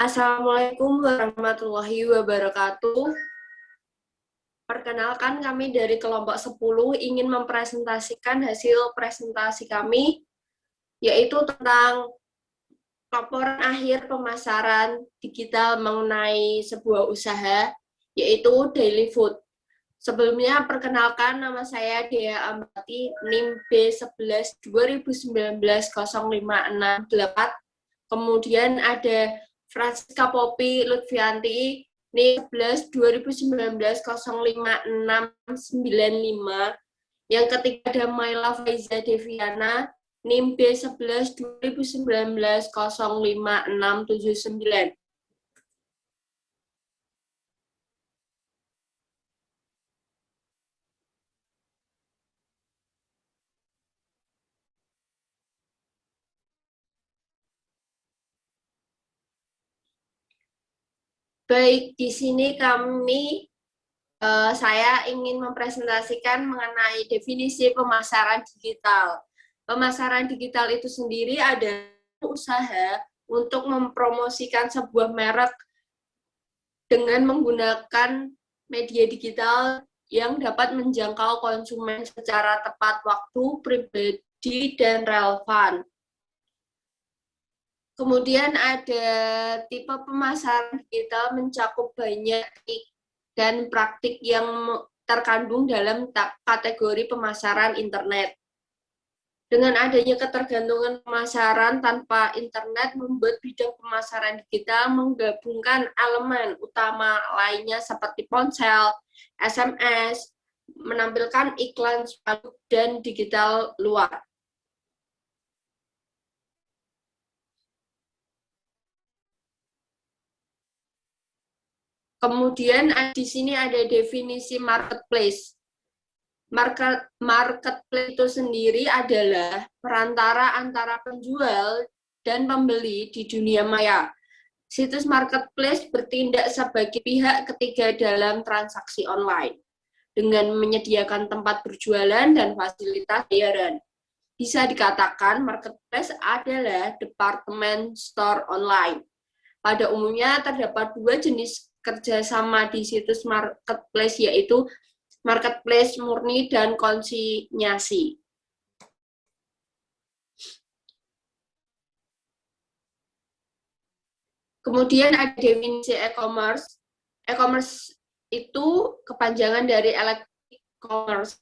Assalamualaikum warahmatullahi wabarakatuh. Perkenalkan kami dari kelompok 10 ingin mempresentasikan hasil presentasi kami, yaitu tentang laporan akhir pemasaran digital mengenai sebuah usaha, yaitu Daily Food. Sebelumnya, perkenalkan nama saya Dea Ambati, NIM B11 2019 0568. Kemudian ada Francisca Poppy Lutfianti, NIM 11 2019 05695. Yang ketiga ada Maila Faiza Deviana, NIM B11 2019 05679. Baik, di sini saya ingin mempresentasikan mengenai definisi pemasaran digital. Pemasaran digital itu sendiri adalah usaha untuk mempromosikan sebuah merek dengan menggunakan media digital yang dapat menjangkau konsumen secara tepat waktu, pribadi, dan relevan. Kemudian ada tipe pemasaran digital mencakup banyak dan praktik yang terkandung dalam kategori pemasaran internet. Dengan adanya ketergantungan pemasaran tanpa internet membuat bidang pemasaran digital menggabungkan elemen utama lainnya seperti ponsel, SMS, menampilkan iklan spanduk, dan digital luar. Kemudian di sini ada definisi marketplace. Marketplace itu sendiri adalah perantara antara penjual dan pembeli di dunia maya. Situs marketplace bertindak sebagai pihak ketiga dalam transaksi online dengan menyediakan tempat berjualan dan fasilitas bayaran. Bisa dikatakan marketplace adalah departemen store online. Pada umumnya terdapat dua jenis kerjasama di situs marketplace, yaitu marketplace murni dan konsinyasi. Kemudian ada definisi e-commerce. E-commerce itu kepanjangan dari electronic commerce,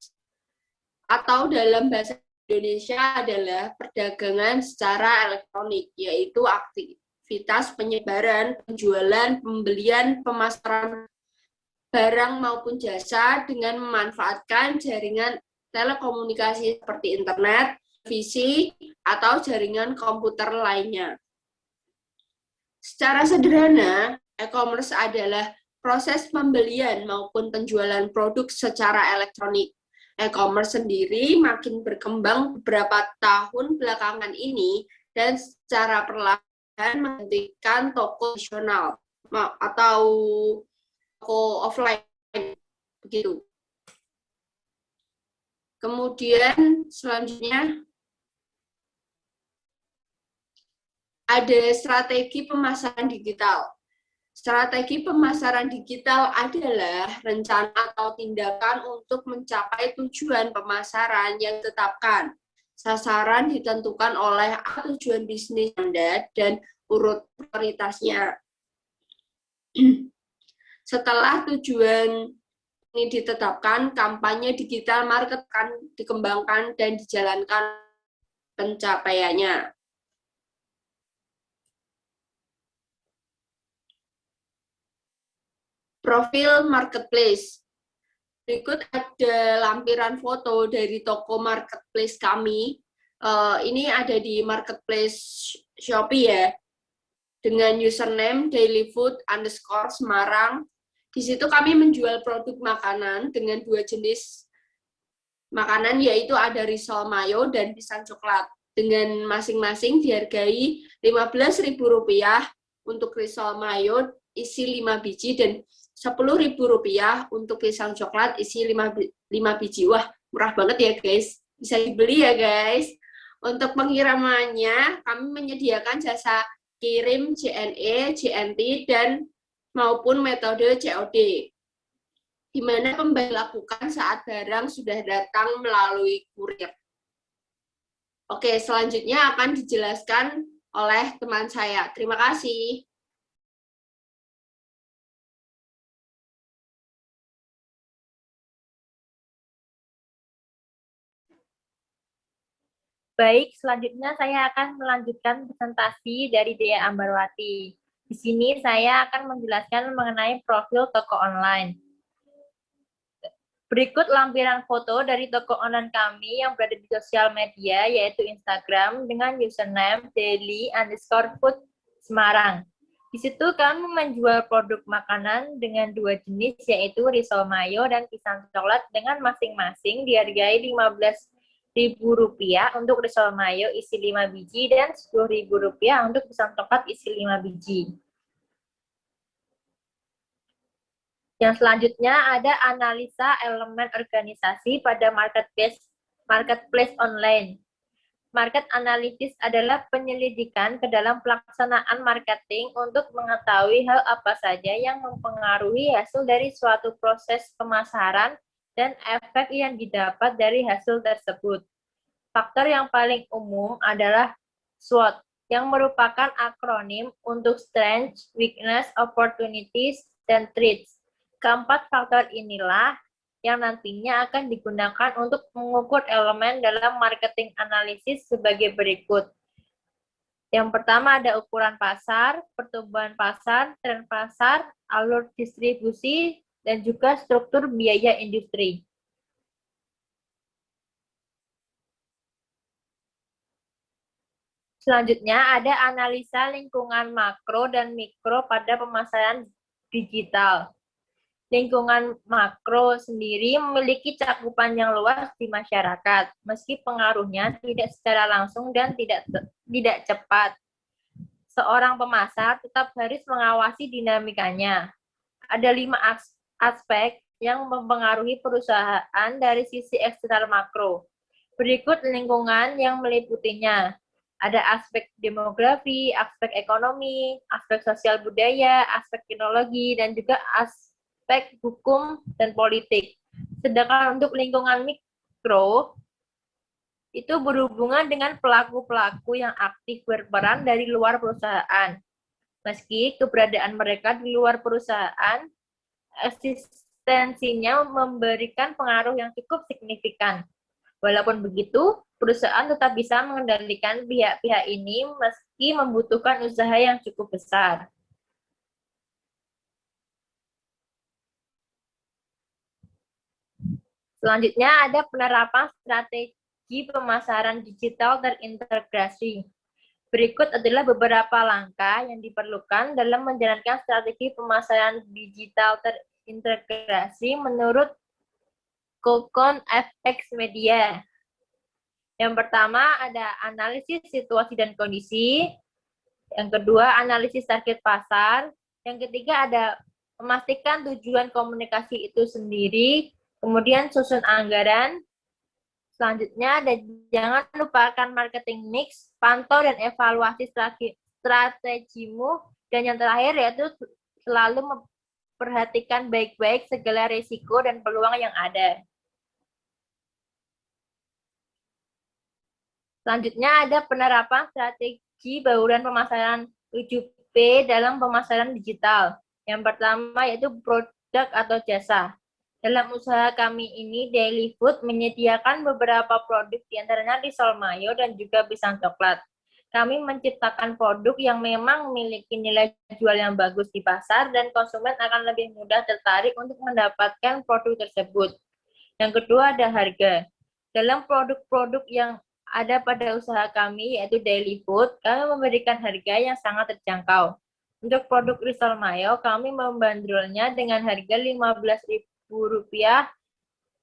atau dalam bahasa Indonesia adalah perdagangan secara elektronik, yaitu aktivitas penyebaran, penjualan, pembelian, pemasaran barang maupun jasa dengan memanfaatkan jaringan telekomunikasi seperti internet, televisi, atau jaringan komputer lainnya. Secara sederhana, e-commerce adalah proses pembelian maupun penjualan produk secara elektronik. E-commerce sendiri makin berkembang beberapa tahun belakangan ini dan secara perlahan menggantikan toko tradisional atau toko offline, begitu. Kemudian selanjutnya ada strategi pemasaran digital. Strategi pemasaran digital adalah rencana atau tindakan untuk mencapai tujuan pemasaran yang ditetapkan. Sasaran ditentukan oleh tujuan bisnis Anda dan urut prioritasnya. Setelah tujuan ini ditetapkan, kampanye digital market akan dikembangkan dan dijalankan pencapaiannya. Profil marketplace. Berikut ada lampiran foto dari toko marketplace kami. Ini ada di marketplace Shopee ya, dengan username dailyfood_Semarang. Di situ kami menjual produk makanan dengan dua jenis makanan, yaitu ada risol mayo dan pisang coklat. Dengan masing-masing dihargai Rp15.000 untuk risol mayo isi 5 biji dan Rp10.000 untuk pisang coklat isi 5 biji. Wah, murah banget ya guys. Bisa dibeli ya guys. Untuk pengirimannya, kami menyediakan jasa kirim, JNE, JNT, dan maupun metode COD, di mana pembeli lakukan saat barang sudah datang melalui kurir. Oke, selanjutnya akan dijelaskan oleh teman saya. Terima kasih. Baik, selanjutnya saya akan melanjutkan presentasi dari Dea Ambarwati. Di sini saya akan menjelaskan mengenai profil toko online. Berikut lampiran foto dari toko online kami yang berada di sosial media, yaitu Instagram dengan username daily_food Semarang. Di situ kami menjual produk makanan dengan dua jenis, yaitu risol mayo dan pisang coklat dengan masing-masing dihargai Rp15.000 untuk risol mayo isi 5 biji dan Rp10.000 untuk pisang coklat isi 5 biji. Yang selanjutnya ada analisa elemen organisasi pada marketplace online. Market analysis adalah penyelidikan ke dalam pelaksanaan marketing untuk mengetahui hal apa saja yang mempengaruhi hasil dari suatu proses pemasaran dan efek yang didapat dari hasil tersebut. Faktor yang paling umum adalah SWOT, yang merupakan akronim untuk Strengths, Weakness, Opportunities, dan Threats. Keempat faktor inilah yang nantinya akan digunakan untuk mengukur elemen dalam marketing analisis sebagai berikut. Yang pertama ada ukuran pasar, pertumbuhan pasar, tren pasar, alur distribusi, dan juga struktur biaya industri. Selanjutnya ada analisa lingkungan makro dan mikro pada pemasaran digital. Lingkungan makro sendiri memiliki cakupan yang luas di masyarakat, meski pengaruhnya tidak secara langsung dan tidak cepat. Seorang pemasar tetap harus mengawasi dinamikanya. Ada 5 aspek yang mempengaruhi perusahaan dari sisi eksternal makro. Berikut lingkungan yang meliputinya. Ada aspek demografi, aspek ekonomi, aspek sosial budaya, aspek teknologi, dan juga aspek hukum dan politik. Sedangkan untuk lingkungan mikro, itu berhubungan dengan pelaku-pelaku yang aktif berperan dari luar perusahaan. Meski keberadaan mereka di luar perusahaan, eksistensinya memberikan pengaruh yang cukup signifikan. Walaupun begitu, perusahaan tetap bisa mengendalikan pihak-pihak ini meski membutuhkan usaha yang cukup besar. Selanjutnya ada penerapan strategi pemasaran digital terintegrasi. Berikut adalah beberapa langkah yang diperlukan dalam menjalankan strategi pemasaran digital terintegrasi menurut Kokon FX Media. Yang pertama ada analisis situasi dan kondisi. Yang kedua, analisis target pasar. Yang ketiga ada memastikan tujuan komunikasi itu sendiri. Kemudian susun anggaran. Selanjutnya ada jangan lupakan marketing mix, pantau dan evaluasi strategimu. Dan yang terakhir yaitu selalu memperhatikan baik-baik segala risiko dan peluang yang ada. Selanjutnya ada penerapan strategi bauran pemasaran 7P dalam pemasaran digital. Yang pertama yaitu produk atau jasa. Dalam usaha kami ini, Daily Food menyediakan beberapa produk diantaranya risol mayo dan juga pisang coklat. Kami menciptakan produk yang memang memiliki nilai jual yang bagus di pasar dan konsumen akan lebih mudah tertarik untuk mendapatkan produk tersebut. Yang kedua ada harga. Dalam produk-produk yang ada pada usaha kami, yaitu Daily Food, kami memberikan harga yang sangat terjangkau. Untuk produk risol mayo, kami membandrolnya dengan harga Rp15.000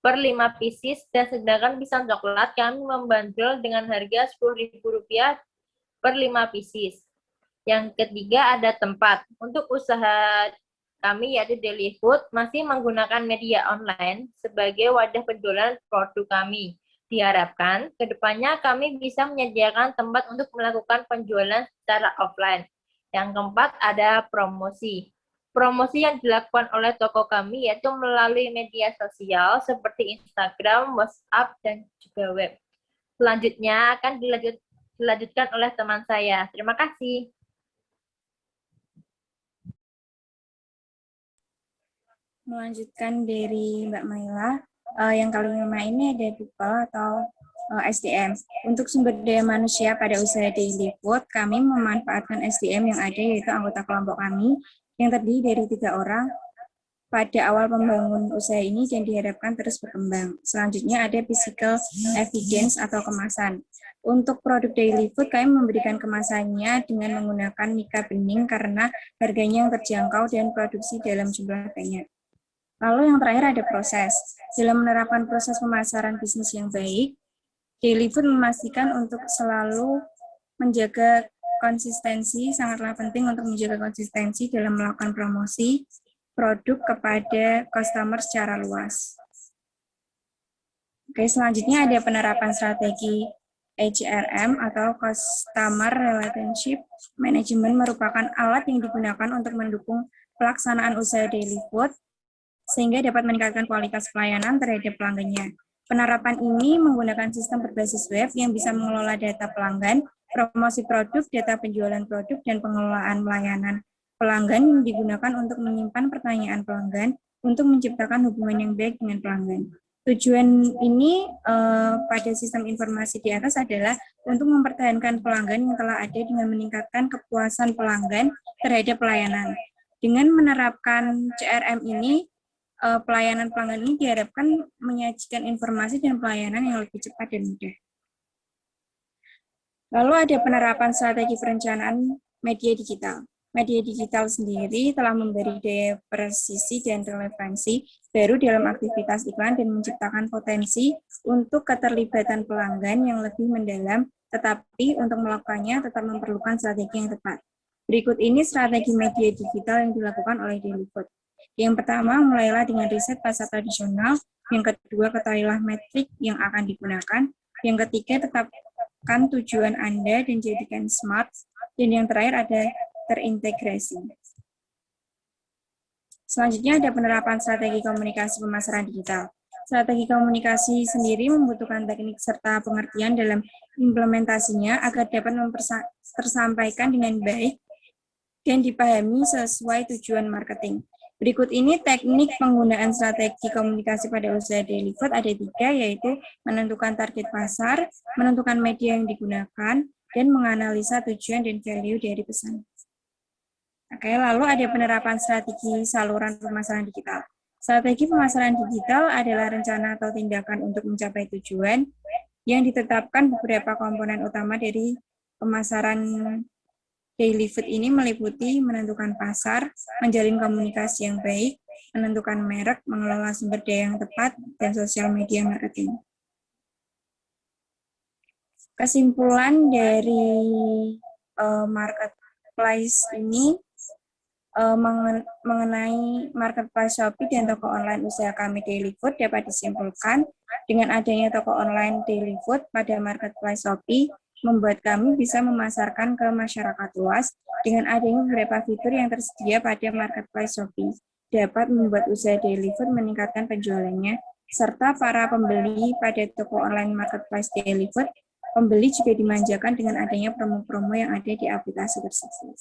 per 5 pieces, dan sedangkan pisang coklat kami membandrol dengan harga Rp10.000 per 5 pieces. Yang ketiga ada tempat. Untuk usaha kami yaitu Daily Food masih menggunakan media online sebagai wadah penjualan produk kami. Diharapkan kedepannya kami bisa menyediakan tempat untuk melakukan penjualan secara offline. Yang keempat ada promosi. Promosi yang dilakukan oleh toko kami yaitu melalui media sosial seperti Instagram, WhatsApp, dan juga web. Selanjutnya akan dilanjutkan oleh teman saya. Terima kasih. Melanjutkan dari Mbak Maila, yang kelima ini ada people atau SDM. Untuk sumber daya manusia pada usaha Daily Food, kami memanfaatkan SDM yang ada, yaitu anggota kelompok kami yang terdiri dari 3 orang pada awal membangun usaha ini dan diharapkan terus berkembang. Selanjutnya ada physical evidence atau kemasan. Untuk produk Daily Food, kami memberikan kemasannya dengan menggunakan mika bening karena harganya yang terjangkau dan produksi dalam jumlah banyak. Lalu yang terakhir ada proses. Dalam menerapkan proses pemasaran bisnis yang baik, Daily Food memastikan untuk selalu menjaga konsistensi, sangatlah penting untuk menjaga konsistensi dalam melakukan promosi produk kepada customer secara luas. Oke, selanjutnya ada penerapan strategi HRM atau Customer Relationship Management merupakan alat yang digunakan untuk mendukung pelaksanaan usaha Daily Food sehingga dapat meningkatkan kualitas pelayanan terhadap pelanggannya. Penerapan ini menggunakan sistem berbasis web yang bisa mengelola data pelanggan, promosi produk, data penjualan produk, dan pengelolaan pelayanan pelanggan yang digunakan untuk menyimpan pertanyaan pelanggan untuk menciptakan hubungan yang baik dengan pelanggan. Tujuan ini pada sistem informasi di atas adalah untuk mempertahankan pelanggan yang telah ada dengan meningkatkan kepuasan pelanggan terhadap pelayanan. Dengan menerapkan CRM ini, pelayanan pelanggan ini diharapkan menyajikan informasi dan pelayanan yang lebih cepat dan mudah. Lalu ada penerapan strategi perencanaan media digital. Media digital sendiri telah memberi daya presisi dan relevansi baru dalam aktivitas iklan dan menciptakan potensi untuk keterlibatan pelanggan yang lebih mendalam, tetapi untuk melakukannya tetap memerlukan strategi yang tepat. Berikut ini strategi media digital yang dilakukan oleh Daily Food. Yang pertama, mulailah dengan riset pasar tradisional. Yang kedua, ketahuilah metrik yang akan digunakan. Yang ketiga, tetapkan tujuan Anda dan jadikan smart. Dan yang terakhir ada terintegrasi. Selanjutnya ada penerapan strategi komunikasi pemasaran digital. Strategi komunikasi sendiri membutuhkan teknik serta pengertian dalam implementasinya agar dapat tersampaikan dengan baik dan dipahami sesuai tujuan marketing. Berikut ini teknik penggunaan strategi komunikasi pada usaha Daily Food ada 3, yaitu menentukan target pasar, menentukan media yang digunakan, dan menganalisa tujuan dan value dari pesan. Oke, lalu ada penerapan strategi saluran pemasaran digital. Strategi pemasaran digital adalah rencana atau tindakan untuk mencapai tujuan yang ditetapkan. Beberapa komponen utama dari pemasaran Daily Food ini meliputi menentukan pasar, menjalin komunikasi yang baik, menentukan merek, mengelola sumber daya yang tepat, dan sosial media marketing. Kesimpulan dari marketplace ini mengenai marketplace Shopee dan toko online usaha kami Daily Food dapat disimpulkan dengan adanya toko online Daily Food pada marketplace Shopee membuat kami bisa memasarkan ke masyarakat luas. Dengan adanya beberapa fitur yang tersedia pada marketplace Shopee dapat membuat usaha Daily Food meningkatkan penjualannya, serta para pembeli pada toko online marketplace Daily Food, pembeli juga dimanjakan dengan adanya promo-promo yang ada di aplikasi tersebut.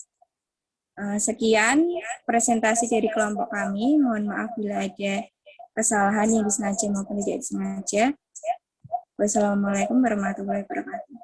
Sekian presentasi dari kelompok kami. Mohon maaf bila ada kesalahan yang disengaja maupun tidak disengaja. Wassalamualaikum warahmatullahi wabarakatuh.